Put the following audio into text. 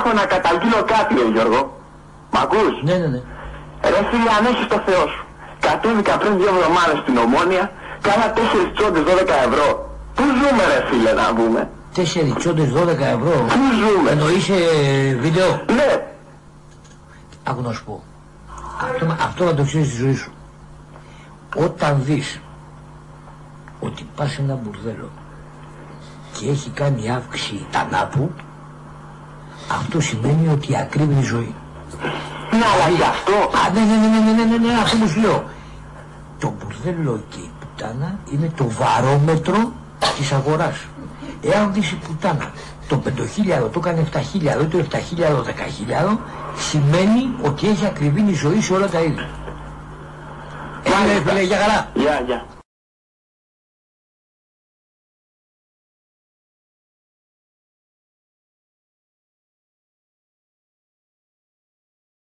έχω να καταγγείλω κάτι, Γιώργο. Μ' ακούς? Ναι, ναι, ναι. Ρε φίλε, αν έχεις το Θεό σου. Κατέβηκα πριν 2 εβδομάδες στην Ομόνια, κάνα 4 τσόντες 12 ευρώ. Πού ζούμε ρε φίλε να πούμε? 4 τσόντες 12 ευρώ. Πού ζούμε? Εννοείς βίντεο? Ναι. Άκου να σου πω. Αυτό να το ξέρεις στη ζωή σου. Όταν δεις ότι πας σε ένα μπουρδέλο και έχει κάνει αύξηση τανάπου, αυτό σημαίνει ότι ακρίβει η ζωή. Ναι, αλλά γι' αυτό. Ναι, αυτό μου σου λέω. Το μπουρδέλο και η πουτάνα είναι το βαρόμετρο της αγοράς. Εάν δεις η πουτάνα το 5.000 το έκανε 7.000, το 7.000 10.000, σημαίνει ότι έχει ακριβήνει η ζωή σε όλα τα είδη. Φίλε, για χαρά. Γεια.